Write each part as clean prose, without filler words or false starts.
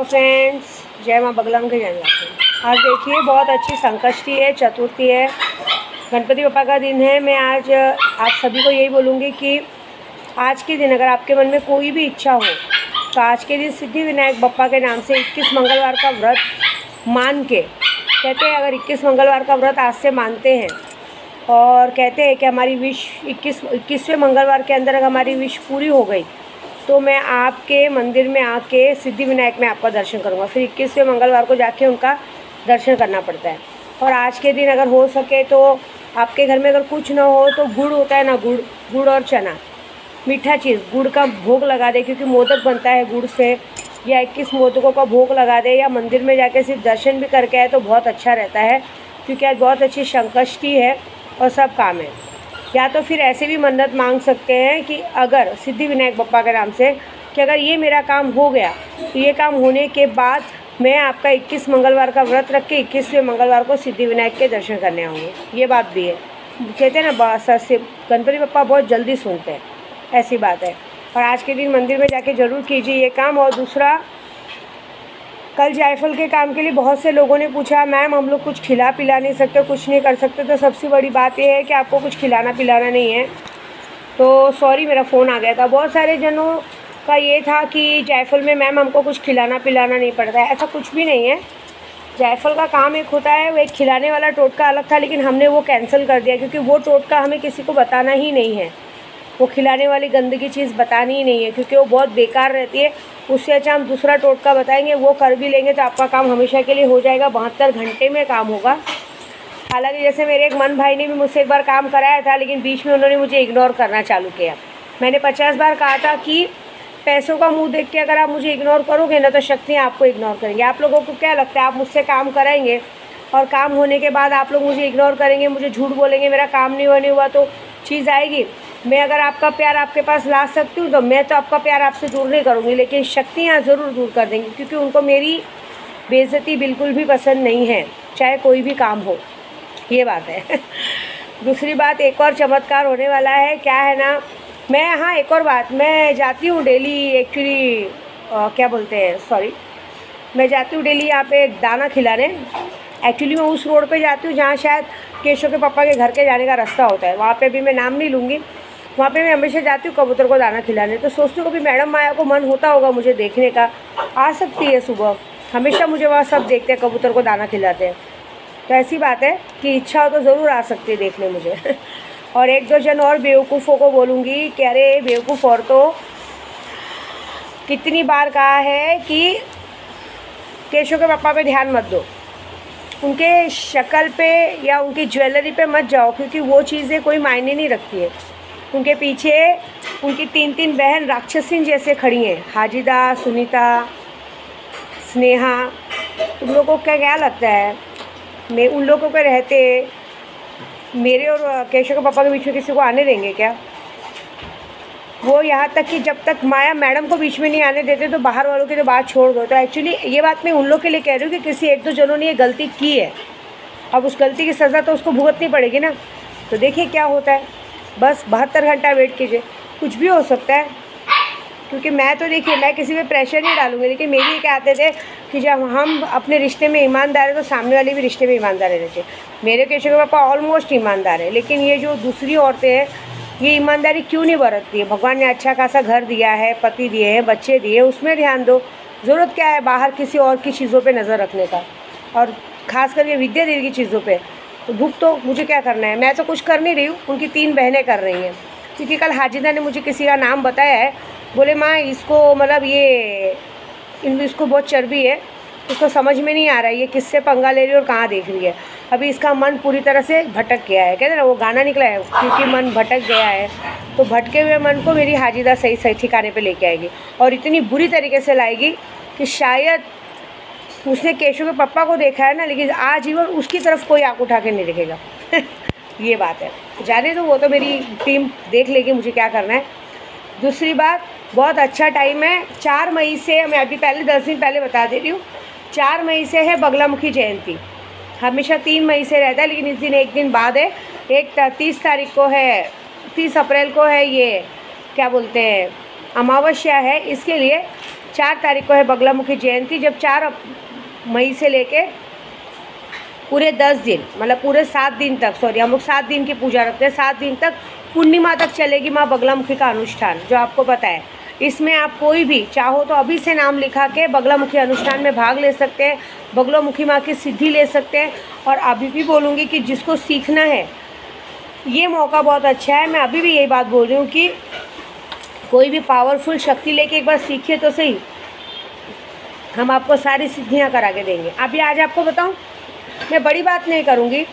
Friends, जय माँ बगलामुखी के जन्माष्टमी। आज देखिए बहुत अच्छी संकष्टी है, चतुर्थी है, गणपति बप्पा का दिन है। मैं आज आप सभी को यही बोलूँगी कि आज के दिन अगर आपके मन में कोई भी इच्छा हो तो आज के दिन सिद्धि विनायक बप्पा के नाम से 21 मंगलवार का व्रत मान के, कहते हैं अगर 21 मंगलवार का व्रत आज से मानते हैं और कहते हैं कि हमारी विश 21वें मंगलवार के अंदर अगर हमारी विश पूरी हो गई तो मैं आपके मंदिर में आके सिद्धि विनायक में आपका दर्शन करूँगा। फिर 21वें मंगलवार को जाके उनका दर्शन करना पड़ता है। और आज के दिन अगर हो सके तो आपके घर में अगर कुछ ना हो तो गुड़ होता है ना, गुड़ और चना, मीठा चीज़, गुड़ का भोग लगा दे, क्योंकि मोदक बनता है गुड़ से, या 21 मोदकों का भोग लगा दे, या मंदिर में जाके सिर्फ दर्शन भी करके आए तो बहुत अच्छा रहता है, क्योंकि आज बहुत अच्छी संकष्टी है और सब काम है। या तो फिर ऐसे भी मन्नत मांग सकते हैं कि अगर सिद्धि विनायक बप्पा के नाम से कि अगर ये मेरा काम हो गया तो ये काम होने के बाद मैं आपका 21 मंगलवार का व्रत रख के 21वें मंगलवार को सिद्धि विनायक के दर्शन करने आऊँगी। ये बात भी है, कहते हैं ना से गणपति बप्पा बहुत जल्दी सुनते हैं, ऐसी बात है। और आज के दिन मंदिर में जाके ज़रूर कीजिए ये काम। और दूसरा, कल जायफल के काम के लिए बहुत से लोगों ने पूछा मैम हम लोग कुछ खिला पिला नहीं सकते, कुछ नहीं कर सकते। तो सबसे बड़ी बात यह है कि आपको कुछ खिलाना पिलाना नहीं है। तो सॉरी, मेरा फ़ोन आ गया था। बहुत सारे जनों का ये था कि जायफल में मैम हमको कुछ खिलाना पिलाना नहीं पड़ता है। ऐसा कुछ भी नहीं है। जायफल का काम एक होता है, वो एक खिलाने वाला टोटका अलग था, लेकिन हमने वो कैंसिल कर दिया, क्योंकि वो टोटका हमें किसी को बताना ही नहीं है। वो खिलाने वाली गंदगी चीज़ बतानी ही नहीं है, क्योंकि वो बहुत बेकार रहती है। उससे अच्छा हम दूसरा टोटका बताएंगे, वो कर भी लेंगे तो आपका काम हमेशा के लिए हो जाएगा, 72 घंटे में काम होगा। हालांकि जैसे मेरे एक मन भाई ने भी मुझसे एक बार काम कराया था, लेकिन बीच में उन्होंने मुझे इग्नोर करना चालू किया। मैंने 50 बार कहा था कि पैसों का मुँह देख के अगर आप मुझे इग्नोर करोगे ना तो शक्तियाँ आपको इग्नोर करेंगे। आप लोगों को क्या लगता है आप मुझसे काम कराएंगे और काम होने के बाद आप लोग मुझे इग्नोर करेंगे, मुझे झूठ बोलेंगे, मेरा काम नहीं होने हुआ तो चीज़ आएगी। मैं अगर आपका प्यार आपके पास ला सकती हूँ तो मैं तो आपका प्यार आपसे दूर नहीं करूँगी, लेकिन शक्तियाँ ज़रूर दूर कर देंगी, क्योंकि उनको मेरी बेइज्जती बिल्कुल भी पसंद नहीं है, चाहे कोई भी काम हो। ये बात है। दूसरी बात, एक और चमत्कार होने वाला है। क्या है ना, मैं हाँ एक और बात, मैं जाती हूँ डेली एक्चुअली मैं जाती हूँ डेली यहाँ पे दाना खिलाने। एक्चुअली मैं उस रोड पे जाती हूँ जहाँ शायद केशव के पापा के घर के जाने का रास्ता होता है। वहाँ पे भी मैं नाम नहीं लूँगी, वहाँ पे मैं हमेशा जाती हूँ कबूतर को दाना खिलाने। तो सोचती हूँ कभी मैडम माया को मन होता होगा मुझे देखने का, आ सकती है सुबह। हमेशा मुझे वहाँ सब देखते हैं, कबूतर को दाना खिलाते हैं। तो ऐसी बात है कि इच्छा हो तो ज़रूर आ सकती है देखने मुझे। और एक दो जन और बेवकूफ़ों को बोलूँगी कि अरे बेवकूफ़, और तो कितनी बार कहा है कि केशव के पापा पे ध्यान मत दो, उनके शक्ल पे या उनकी ज्वेलरी पे मत जाओ, क्योंकि वो चीज़ें कोई मायने नहीं रखती है। उनके पीछे उनकी 3 बहन राक्षसीन जैसे खड़ी हैं, हाजिदा, सुनीता, स्नेहा। तुम लोगों को क्या लगता है मैं उन लोगों के रहते मेरे और केशव के पापा के बीच में किसी को आने देंगे क्या? वो यहाँ तक कि जब तक माया मैडम को बीच में नहीं आने देते तो बाहर वालों की तो बात छोड़ दो। तो एक्चुअली ये बात मैं उन लोग के लिए कह रही हूँ कि किसी एक दो जनों ने ये गलती की है, अब उस गलती की सज़ा तो उसको भुगतनी पड़ेगी ना। तो देखिए क्या होता है, बस 72 घंटा वेट कीजिए, कुछ भी हो सकता है। क्योंकि मैं तो देखिए मैं किसी पे प्रेशर नहीं डालूँगी, लेकिन मेरी ये कहते थे कि जब हम अपने रिश्ते में ईमानदार है तो सामने वाले भी रिश्ते में ईमानदार रहने चाहिए। मेरे केशव के पापा ऑलमोस्ट ईमानदार है, लेकिन ये जो दूसरी औरतें हैं ये ईमानदारी क्यों नहीं बरतती है? भगवान ने अच्छा खासा घर दिया है, पति दिए हैं, बच्चे दिए, उसमें ध्यान दो। ज़रूरत क्या है बाहर किसी और की चीज़ों पे नज़र रखने का, और ख़ास करके विद्या देवी की चीज़ों पे। तो भूख तो मुझे क्या करना है, मैं तो कुछ कर नहीं रही हूँ, उनकी 3 बहनें कर रही हैं। क्योंकि कल हाजिदा ने मुझे किसी का नाम बताया है, बोले माँ इसको मतलब इसको बहुत चर्बी है, उसको समझ में नहीं आ रहा है ये किससे पंगा ले रही है और कहाँ देख रही है। अभी इसका मन पूरी तरह से भटक गया है, कहते हैं ना वो गाना निकला है, क्योंकि मन भटक गया है। तो भटके हुए मन को मेरी हाजिदा सही ठिकाने पे लेके आएगी, और इतनी बुरी तरीके से लाएगी कि शायद उसने केशव के पापा को देखा है ना, लेकिन आजीवन उसकी तरफ कोई आँख उठा के नहीं देखेगा। ये बात है, जाने दो, वो तो मेरी टीम देख लेगी मुझे क्या करना है। दूसरी बात, बहुत अच्छा टाइम है, 4 मई से, मैं अभी पहले 10 दिन पहले बता दे रही हूँ, 4 मई से है बगलामुखी जयंती। हमेशा 3 मई से रहता है, लेकिन इस दिन एक दिन बाद है, 30 तारीख को है, 30 अप्रैल को है, ये क्या बोलते हैं अमावस्या है। इसके लिए 4 तारीख को है बगलामुखी जयंती। जब 4 मई से लेके पूरे 10 दिन, मतलब पूरे 7 दिन तक, सॉरी हम लोग 7 दिन की पूजा रखते हैं, 7 दिन तक पूर्णिमा तक चलेगी माँ बगलामुखी का अनुष्ठान, जो आपको पता है। इसमें आप कोई भी चाहो तो अभी से नाम लिखा के बगलामुखी अनुष्ठान में भाग ले सकते हैं, बगलामुखी माँ की सिद्धि ले सकते हैं। और अभी भी बोलूँगी कि जिसको सीखना है ये मौका बहुत अच्छा है। मैं अभी भी यही बात बोल रही हूँ कि कोई भी पावरफुल शक्ति लेके एक बार सीखिए तो सही, हम आपको सारी सिद्धियाँ करा के देंगे। अभी आज आपको बताऊँ, मैं बड़ी बात नहीं करूँगी।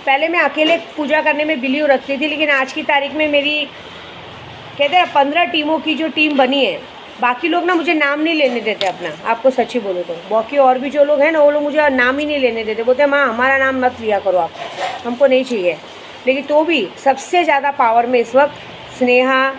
पहले मैं अकेले पूजा करने में बिलीव रखती थी, लेकिन आज की तारीख में मेरी कहते हैं 15 टीमों की जो टीम बनी है, बाकी लोग ना मुझे नाम नहीं लेने देते अपना, आपको सच्ची बोलो तो। बाकी और भी जो लोग हैं ना, वो लोग मुझे नाम ही नहीं लेने देते, बोलते हैं माँ हमारा नाम मत लिया करो आप, हमको नहीं चाहिए। लेकिन तो भी सबसे ज़्यादा पावर में इस वक्त स्नेहा,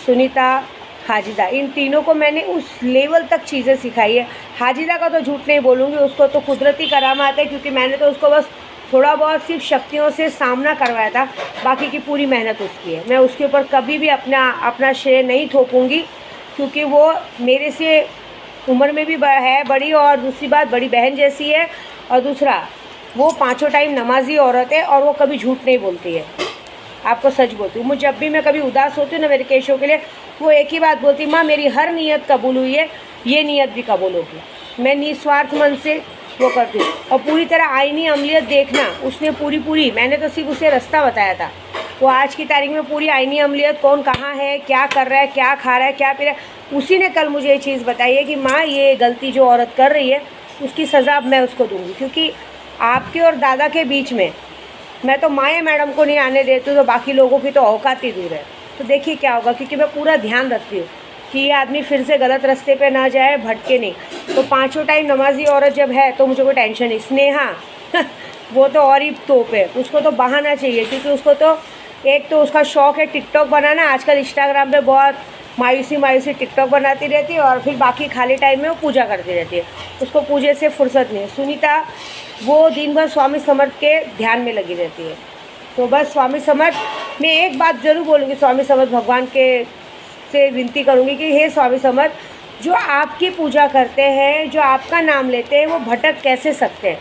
सुनीता, हाजिदा, इन तीनों को मैंने उस लेवल तक चीज़ें सिखाई है। हाजिदा का तो झूठ नहीं बोलूँगी, उसको तो कुदरती करामात है, क्योंकि मैंने तो उसको बस थोड़ा बहुत सिर्फ शक्तियों से सामना करवाया था, बाकी की पूरी मेहनत उसकी है। मैं उसके ऊपर कभी भी अपना श्रेय नहीं थोपूंगी, क्योंकि वो मेरे से उम्र में भी है बड़ी, और दूसरी बात बड़ी बहन जैसी है, और दूसरा वो 5 टाइम नमाजी औरत है, और वो कभी झूठ नहीं बोलती है। आपको सच बोलती हूँ, मुझे जब भी मैं कभी उदास होती हूँ ना मेरे केशों के लिए, वो एक ही बात बोलती, माँ मेरी हर नियत कबूल हुई है, ये नियत भी कबूल होगी। मैं निस्वार्थ मन से वो करती हूँ। और पूरी तरह आईनी अमलियत देखना, उसने पूरी मैंने तो सिर्फ उसे रास्ता बताया था, वो आज की तारीख में पूरी आईनी अमलियत कौन कहाँ है, क्या कर रहा है, क्या खा रहा है, क्या पी रहा है, उसी ने कल मुझे ये चीज़ बताई है कि माँ ये गलती जो औरत कर रही है उसकी सज़ा अब मैं उसको दूँगी। क्योंकि आपके और दादा के बीच में मैं तो माया मैडम को नहीं आने देती हूँ, तो बाकी लोगों की तो औकात ही दूर है। तो देखिए क्या होगा, क्योंकि मैं पूरा ध्यान रखती हूँ कि ये आदमी फिर से गलत रास्ते पे ना जाए, भटके नहीं। तो 5 टाइम नमाजी औरत जब है तो मुझे कोई टेंशन नहीं। स्नेहा वो तो और ही तोप है, उसको तो बहाना चाहिए, क्योंकि उसको तो एक तो उसका शौक़ है टिकटॉक बनाना। आजकल इंस्टाग्राम पे बहुत मायूसी टिकटॉक बनाती रहती है, और फिर बाकी खाली टाइम में वो पूजा करती रहती है, उसको पूजे से फुर्सत नहीं है। सुनीता वो दिन भर स्वामी समर्थ के ध्यान में लगी रहती है। तो बस स्वामी समर्थ, मैं एक बात ज़रूर बोलूँगी, स्वामी समर्थ भगवान के से विनती करूँगी कि हे स्वामी समर्थ, जो आपकी पूजा करते हैं, जो आपका नाम लेते हैं, वो भटक कैसे सकते हैं।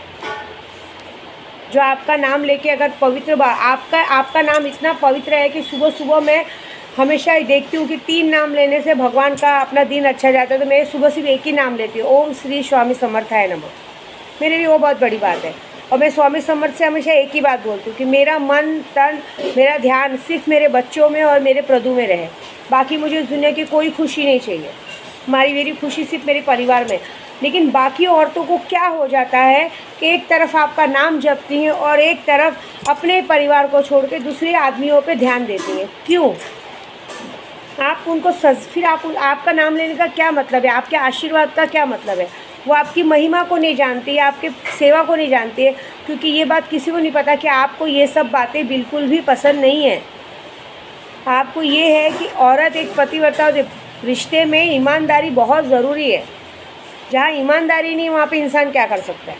जो आपका नाम लेके अगर पवित्र, आपका नाम इतना पवित्र है कि सुबह सुबह मैं हमेशा ही देखती हूँ कि 3 नाम लेने से भगवान का अपना दिन अच्छा जाता है। तो मैं सुबह सिर्फ एक ही नाम लेती हूँ, ओम श्री स्वामी समर्थाय नमः। मेरे लिए वो बहुत बड़ी बात है। और मैं स्वामी समर्थ से हमेशा एक ही बात बोलती हूँ कि मेरा मन तन, मेरा ध्यान सिर्फ मेरे बच्चों में और मेरे प्रभु में रहे। बाकी मुझे इस दुनिया की कोई खुशी नहीं चाहिए। मेरी खुशी सिर्फ मेरे परिवार में। लेकिन बाकी औरतों को क्या हो जाता है कि एक तरफ आपका नाम जपती हैं और एक तरफ अपने परिवार को छोड़ के दूसरे आदमियों पे ध्यान देती हैं। क्यों? आप उनको फिर आपका नाम लेने का क्या मतलब है, आपके आशीर्वाद का क्या मतलब है? वो आपकी महिमा को नहीं जानती है, आपके सेवा को नहीं जानती है, क्योंकि ये बात किसी को नहीं पता कि आपको ये सब बातें बिल्कुल भी पसंद नहीं है। आपको ये है कि औरत एक पतिव्रता रिश्ते में ईमानदारी बहुत ज़रूरी है। जहाँ ईमानदारी नहीं वहाँ पे इंसान क्या कर सकता है?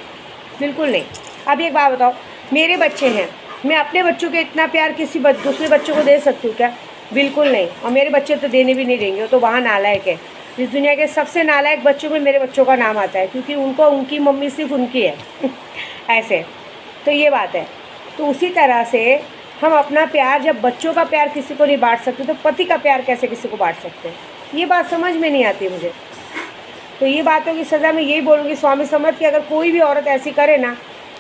बिल्कुल नहीं। अब एक बात बताओ, मेरे बच्चे हैं, मैं अपने बच्चों के इतना प्यार किसी दूसरे बच्चों को दे सकती हूँ क्या? बिल्कुल नहीं। और मेरे बच्चे तो देने भी नहीं देंगे, वो तो वहाँ नालायक है। इस दुनिया के सबसे नालायक बच्चों में मेरे बच्चों का नाम आता है, क्योंकि उनको उनकी मम्मी सिर्फ उनकी है ऐसे। तो ये बात है। तो उसी तरह से हम अपना प्यार, जब बच्चों का प्यार किसी को नहीं बांट सकते, तो पति का प्यार कैसे किसी को बांट सकते हैं? ये बात समझ में नहीं आती मुझे। तो ये बातों की सज़ा मैं यही बोलूँगी स्वामी समर्थ कि अगर कोई भी औरत ऐसी करे ना,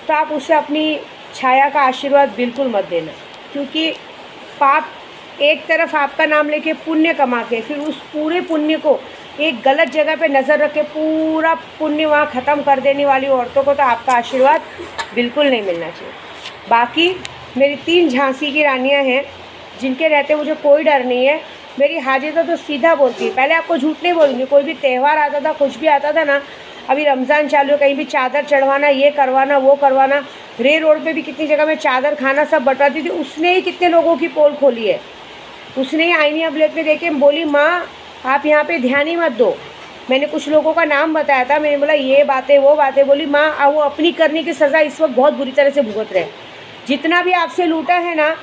तो आप उससे अपनी छाया का आशीर्वाद बिल्कुल मत देना। क्योंकि पाप एक तरफ आपका नाम लेके पुण्य कमा के, फिर उस पूरे पुण्य को एक गलत जगह पे नज़र रख के पूरा पुण्य वहाँ ख़त्म कर देने वाली औरतों को तो आपका आशीर्वाद बिल्कुल नहीं मिलना चाहिए। बाकी मेरी 3 झांसी की रानियाँ हैं जिनके रहते मुझे कोई डर नहीं है। मेरी हाजिदा तो सीधा बोलती है। पहले आपको झूठ नहीं बोलूँगी, कोई भी त्यौहार आता था, कुछ भी आता था ना, अभी रमज़ान चालू है, कहीं भी चादर चढ़वाना, ये करवाना, वो करवाना, रोड पे भी कितनी जगह में चादर खाना सब बंटवाती थी। उसने ही कितने लोगों की पोल खोली है। उसने ही आईनी अबलेट में देखे बोली, माँ आप यहाँ पे ध्यान ही मत दो। मैंने कुछ लोगों का नाम बताया था, मैंने बोला ये बातें वो बातें, बोली माँ वो अपनी करने की सज़ा इस वक्त बहुत बुरी तरह से भुगत रहे। जितना भी आपसे लूटा है ना,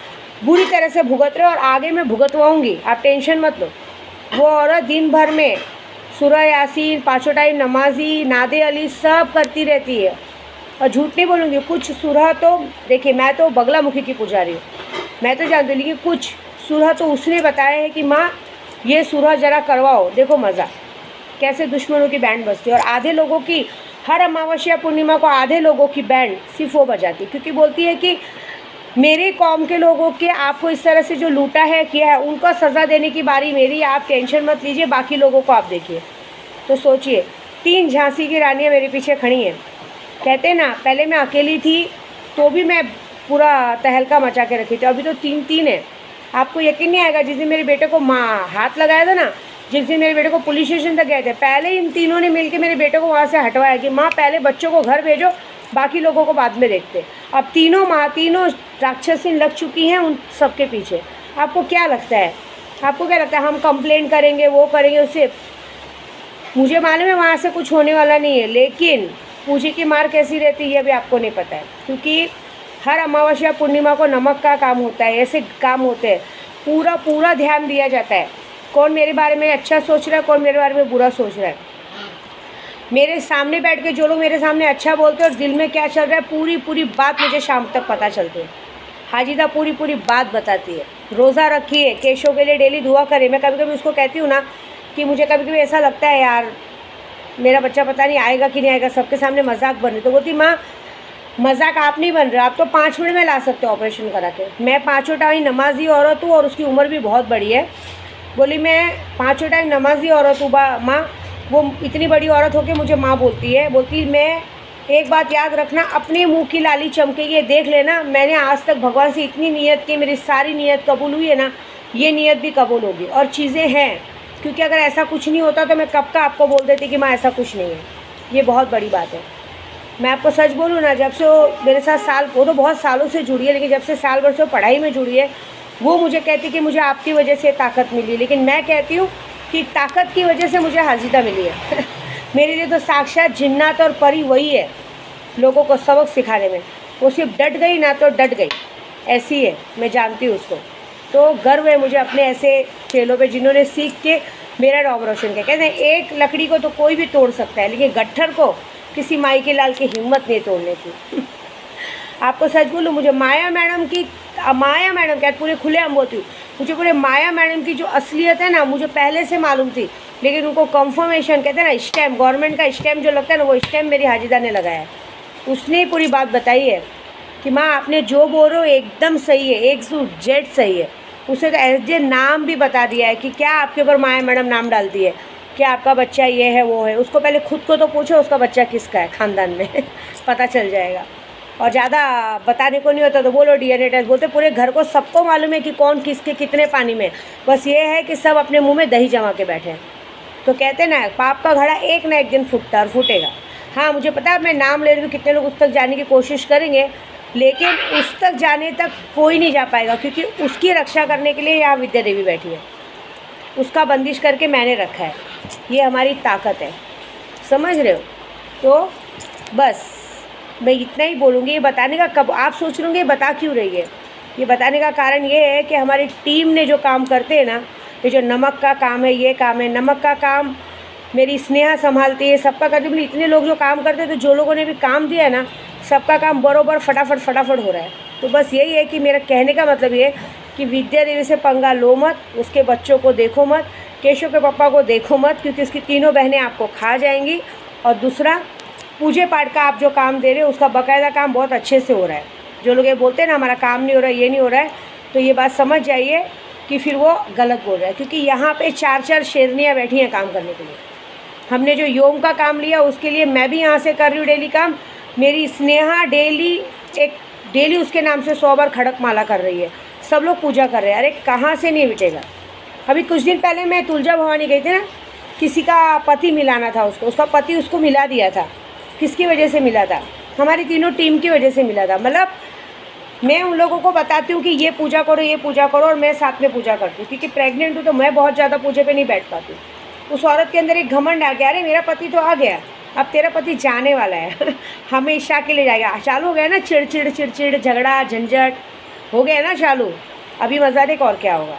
बुरी तरह से भुगत रहे, और आगे मैं भुगतवाऊँगी, आप टेंशन मत लो। वो औरत दिन भर में सूरह यासीन, 5 टाइम नमाजी, नादे अली सब करती रहती है। और झूठ नहीं बोलूँगी, कुछ सूरह तो देखिए, मैं तो बगला मुखी की पुजारी हूँ, मैं तो जानती हूँ, लेकिन कुछ सूरह तो उसने बताया है कि माँ ये सूरह ज़रा करवाओ, देखो मज़ा कैसे दुश्मनों की बैंड बजती है। और आधे लोगों की हर अमावस्या पूर्णिमा को आधे लोगों की बैंड सिर्फ वो बजाती है, क्योंकि बोलती है कि मेरे कौम के लोगों के आपको इस तरह से जो लूटा है किया है, उनको सज़ा देने की बारी मेरी, आप टेंशन मत लीजिए, बाकी लोगों को आप देखिए। तो सोचिए, 3 झांसी की रानियाँ मेरे पीछे खड़ी हैं। कहते ना, पहले मैं अकेली थी तो भी मैं पूरा तहलका मचा के रखी थी, अभी तो 3-3 है। आपको यकीन नहीं आएगा, जिस दिन मेरे बेटे को हाथ लगाया था ना, जिस दिन मेरे बेटे को पुलिस स्टेशन तक गए थे, पहले इन तीनों ने मिलकर मेरे बेटे को वहाँ से हटवाया कि माँ पहले बच्चों को घर भेजो, बाकी लोगों को बाद में देखते। अब तीनों राक्षसी लग चुकी हैं उन सबके पीछे। आपको क्या लगता है, हम कंप्लेंट करेंगे, वो करेंगे, उससे मुझे मालूम है वहाँ से कुछ होने वाला नहीं है, लेकिन पूंजी की मार कैसी रहती है अभी आपको नहीं पता है। क्योंकि हर अमावस्या पूर्णिमा को नमक का काम होता है, ऐसे काम होते हैं, पूरा ध्यान दिया जाता है, कौन मेरे बारे में अच्छा सोच रहा है, कौन मेरे बारे में बुरा सोच रहा है। मेरे सामने बैठ के जो लोग मेरे सामने अच्छा बोलते हैं और दिल में क्या चल रहा है, पूरी बात मुझे शाम तक पता चलती है। हाजिदा पूरी बात बताती है। रोज़ा रखिए, केशों के लिए डेली दुआ करें। मैं कभी कभी उसको कहती हूँ ना कि मुझे कभी कभी ऐसा लगता है यार मेरा बच्चा पता नहीं आएगा कि नहीं आएगा, सबके सामने मजाक बन रही। तो बोलती माँ मजाक आप नहीं बन रहे, आप तो 5 मिनट में ला सकते हो ऑपरेशन करा के। मैं 5 टाइम नमाजी औरत हूँ और उसकी उम्र भी बहुत बड़ी है। बोली मैं 5 टाइम नमाजी औरत हूँ माँ। वो इतनी बड़ी औरत होके मुझे माँ बोलती है, बोलती मैं एक बात याद रखना, अपने मुंह की लाली चमकेगी, देख लेना मैंने आज तक भगवान से इतनी नियत की, मेरी सारी नियत कबूल हुई है ना, ये नियत भी कबूल होगी। और चीज़ें हैं, क्योंकि अगर ऐसा कुछ नहीं होता तो मैं कब का आपको बोल देती कि माँ ऐसा कुछ नहीं है। ये बहुत बड़ी बात है। मैं आपको सच बोलूँ ना, जब से वो मेरे साथ वो तो बहुत सालों से जुड़ी है, लेकिन जब से साल भर से वो पढ़ाई में जुड़ी है, वो मुझे कहती कि मुझे आपकी वजह से ताकत मिली। लेकिन मैं कहती हूँ कि ताकत की वजह से मुझे हाजिदा मिली है मेरे लिए तो साक्षात जिन्नात और परी वही है, लोगों को सबक सिखाने में। वो सिर्फ डट गई ना तो डट गई, ऐसी है, मैं जानती हूँ उसको। तो गर्व है मुझे अपने ऐसे चेलों पे जिन्होंने सीख के मेरा नाम रोशन किया। कहते हैं एक लकड़ी को तो कोई भी तोड़ सकता है, लेकिन गट्ठर को किसी माई के लाल की हिम्मत नहीं तोड़ने की आपको सच बोलूँ, मुझे माया मैडम क्या पूरे खुले हम बोलती हूँ, मुझे पूरे माया मैडम की जो असलियत है ना, मुझे पहले से मालूम थी। लेकिन उनको कंफर्मेशन कहते हैं ना, स्टैम्प, गवर्नमेंट का स्टैम्प जो लगता है ना, वो स्टैम्प मेरी हाजिदा ने लगाया है। उसने ही पूरी बात बताई है कि माँ आपने जो बोल रहे हो एकदम सही है, XYZ सही है। उसे तो ऐसे नाम भी बता दिया है कि क्या आपके ऊपर माया मैडम नाम डालती है, क्या आपका बच्चा ये है वो है। उसको पहले खुद को तो पूछो उसका बच्चा किसका है ख़ानदान में पता चल जाएगा। और ज़्यादा बताने को नहीं होता तो बोलो DNA टेस्ट, बोलते पूरे घर को सबको मालूम है कि कौन किसके कितने पानी में, बस ये है कि सब अपने मुंह में दही जमा के बैठे हैं। तो कहते ना पाप का घड़ा एक ना एक दिन फूटता और फूटेगा। हाँ मुझे पता है मैं नाम ले रही हूँ, कितने लोग उस तक जाने की कोशिश करेंगे, लेकिन उस तक जाने तक कोई नहीं जा पाएगा, क्योंकि उसकी रक्षा करने के लिए यहाँ विद्या देवी बैठी है, उसका बंदिश करके मैंने रखा है। ये हमारी ताकत है, समझ रहे हो। तो बस मैं इतना ही बोलूँगी। ये बताने का कब आप सोच रहे होंगे बता क्यों रही है, ये बताने का कारण ये है कि हमारी टीम ने जो काम करते हैं ना, ये जो नमक का काम है, ये काम है, नमक का काम मेरी स्नेहा संभालती है, सबका करती है। इतने लोग जो काम करते हैं, तो जो लोगों ने भी काम दिया है ना, सबका काम बरोबर फटाफट हो रहा है। तो बस यही है कि मेरा कहने का मतलब ये कि विद्या देवी से पंगा लो मत, उसके बच्चों को देखो मत, केशव के पापा को देखो मत, क्योंकि उसकी तीनों बहनें आपको खा जाएंगी। और दूसरा, पूजे पाठ का आप जो काम दे रहे हो उसका बाकायदा काम बहुत अच्छे से हो रहा है। जो लोग ये बोलते हैं ना हमारा काम नहीं हो रहा है, ये नहीं हो रहा है, तो ये बात समझ जाइए कि फिर वो गलत बोल रहा है। क्योंकि यहाँ पे 4 शेरनियाँ बैठी हैं काम करने के लिए। हमने जो योम का काम लिया उसके लिए मैं भी यहाँ से कर रही हूँ डेली काम। मेरी स्नेहा डेली उसके नाम से 100 बार खड़क माला कर रही है, सब लोग पूजा कर रहे हैं। अरे कहाँ से नहीं बिटेगा। अभी कुछ दिन पहले मैं तुलजा भवानी गई थी ना, किसी का पति मिलाना था उसको, उसका पति उसको मिला दिया था। किसकी वजह से मिला था? हमारी तीनों टीम की वजह से मिला था। मतलब मैं उन लोगों को बताती हूँ कि ये पूजा करो, ये पूजा करो, और मैं साथ में पूजा करती हूँ, क्योंकि प्रेग्नेंट हूँ तो मैं बहुत ज़्यादा पूजे पे नहीं बैठ पाती। उस औरत के अंदर एक घमंड आ गया, अरे मेरा पति तो आ गया, अब तेरा पति जाने वाला है हमेशा के लिए जाएगा। चालू हो गया ना चिड़चिड़ झगड़ा झंझट हो गया ना चालू। अभी मज़ा देख और क्या होगा।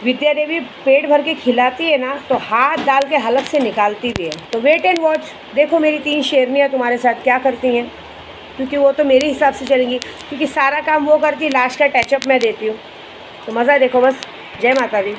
विद्या देवी पेट भर के खिलाती है ना, तो हाथ डाल के हलक से निकालती भी है। तो वेट एंड वॉच, देखो मेरी 3 शेरनियाँ तुम्हारे साथ क्या करती हैं, क्योंकि वो तो मेरे हिसाब से चलेंगी, क्योंकि सारा काम वो करती, लास्ट का टचअप मैं देती हूँ। तो मज़ा देखो बस। जय माता दी।